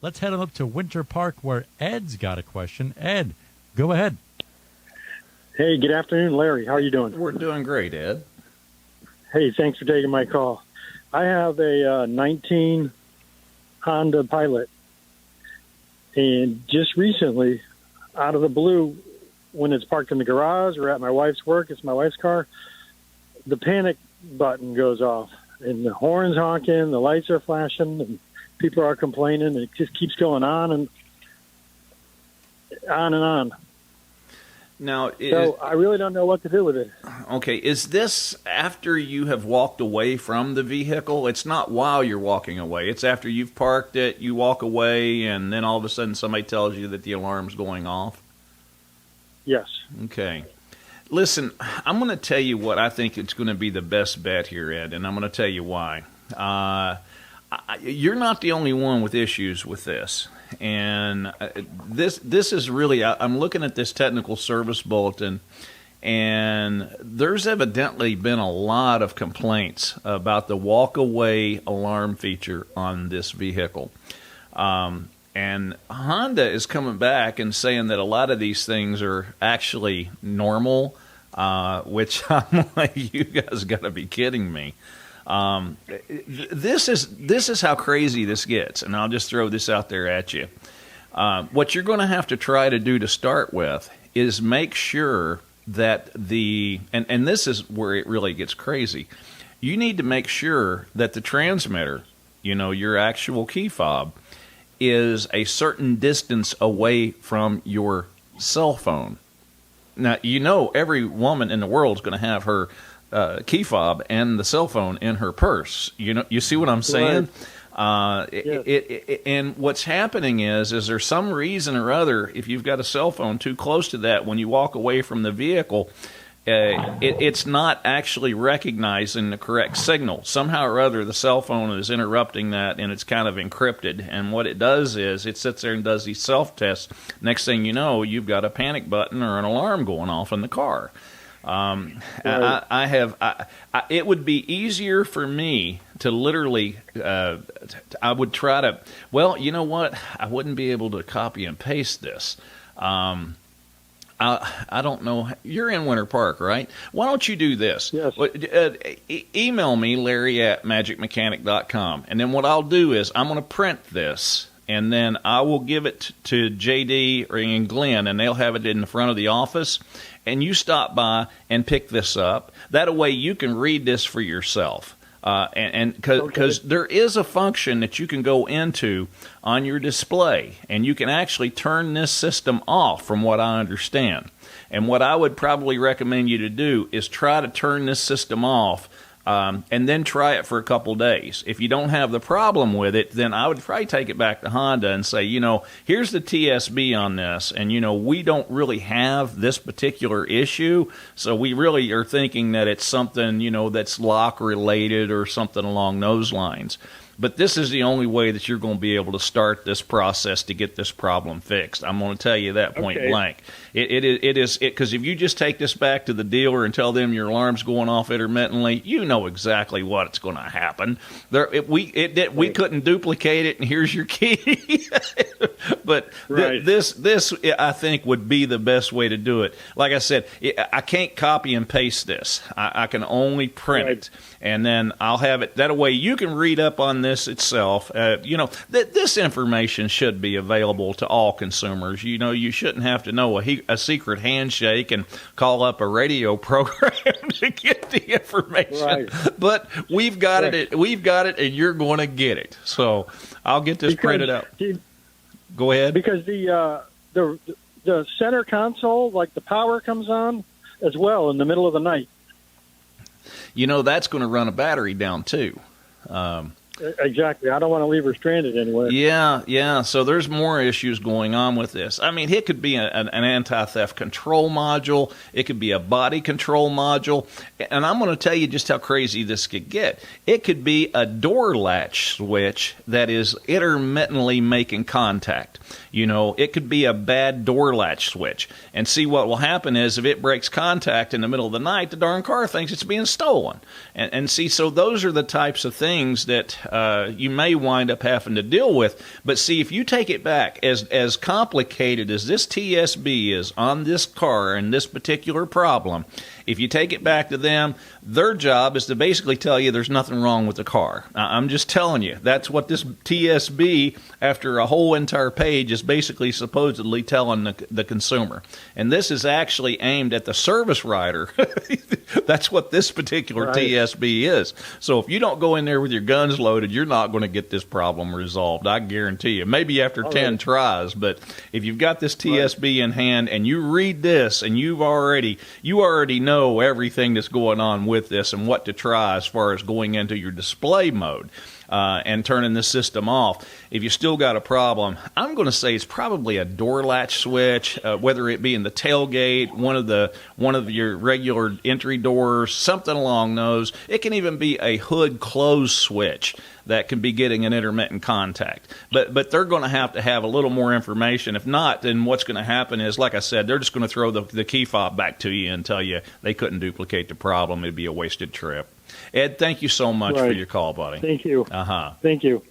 Let's head on up to Winter Park where Ed's got a question. Ed, go ahead. Hey, good afternoon, Larry. How are you doing? We're doing great, Ed. Hey, thanks for taking my call. I have a 19 Honda Pilot, and just recently, out of the blue, when it's parked in the garage or at my wife's work, it's my wife's car, the panic button goes off, and the horn's honking, the lights are flashing, and people are complaining, and it just keeps going on and on and on. Now, so I really don't know what to do with it. Okay, is this after you have walked away from the vehicle? It's not while you're walking away. It's after you've parked it, you walk away, and then all of a sudden somebody tells you that the alarm's going off? Yes. Okay. Listen, I'm going to tell you what I think is going to be the best bet here, Ed, and I'm going to tell you why. You're not the only one with issues with this. And this is really, I'm looking at this Technical Service Bulletin, and there's evidently been a lot of complaints about the walkaway alarm feature on this vehicle. And Honda is coming back and saying that a lot of these things are actually normal, which I'm like, you guys got to be kidding me. This is how crazy this gets, and I'll just throw this out there at you. What you're going to have to try to do to start with is make sure that and this is where it really gets crazy. You need to make sure that the transmitter, your actual key fob, is a certain distance away from your cell phone. Now, every woman in the world is going to have her key fob and the cell phone in her purse. You see what I'm saying? Right. Yes. And what's happening is there's some reason or other, if you've got a cell phone too close to that, when you walk away from the vehicle, it's not actually recognizing the correct signal. Somehow or other, the cell phone is interrupting that, and it's kind of encrypted. And what it does is it sits there and does these self-tests. Next thing you know, you've got a panic button or an alarm going off in the car. Right. It would be easier for me to literally, I would try to, well, you know what? I wouldn't be able to copy and paste this. I don't know. You're in Winter Park, right? Why don't you do this? Yes. Email me, Larry@magicmechanic.com. And then what I'll do is I'm going to print this, and then I will give it to JD and Glenn, and they'll have it in the front of the office. And you stop by and pick this up. That way you can read this for yourself. Because there is a function that you can go into on your display, and you can actually turn this system off, from what I understand. And what I would probably recommend you to do is try to turn this system off, and then try it for a couple days. If you don't have the problem with it, then I would probably take it back to Honda and say, here's the TSB on this, and we don't really have this particular issue, so we really are thinking that it's something that's lock related or something along those lines. But this is the only way that you're going to be able to start this process to get this problem fixed. I'm going to tell you that point blank. It is because if you just take this back to the dealer and tell them your alarm's going off intermittently, you know exactly what's going to happen. We couldn't duplicate it, and here's your key. But right. This I think would be the best way to do it. Like I said, I can't copy and paste this. I can only print it, and then I'll have it. That way you can read up on this itself. This information should be available to all consumers. You shouldn't have to know a secret handshake and call up a radio program to get the information. Right. But we've got it, and you're going to get it. So I'll get this printed out. Go ahead. Because the center console, like the power comes on as well in the middle of the night. That's going to run a battery down too. Exactly. I don't want to leave her stranded anywhere. Yeah. So there's more issues going on with this. I mean, it could be an anti-theft control module. It could be a body control module. And I'm going to tell you just how crazy this could get. It could be a door latch switch that is intermittently making contact. It could be a bad door latch switch. And see, what will happen is if it breaks contact in the middle of the night, the darn car thinks it's being stolen. And see, so those are the types of things that you may wind up having to deal with. But see, if you take it back, as complicated as this TSB is on this car and this particular problem, if you take it back to them, their job is to basically tell you there's nothing wrong with the car. I'm just telling you, that's what this TSB, after a whole entire page, is basically supposedly telling the consumer. And this is actually aimed at the service writer. That's what this particular TSB is. So if you don't go in there with your guns loaded, you're not going to get this problem resolved. I guarantee you. Maybe after 10 tries, but if you've got this TSB in hand and you read this and you already know everything that's going on with this and what to try as far as going into your display mode and turning the system off. If you still got a problem, I'm going to say it's probably a door latch switch, whether it be in the tailgate, one of your regular entry doors, something along those. It can even be a hood close switch that can be getting an intermittent contact. But they're going to have a little more information. If not, then what's going to happen is, like I said, they're just going to throw the key fob back to you and tell you they couldn't duplicate the problem. It'd be a wasted trip. Ed, thank you so much for your call, buddy. Thank you. Uh-huh. Thank you.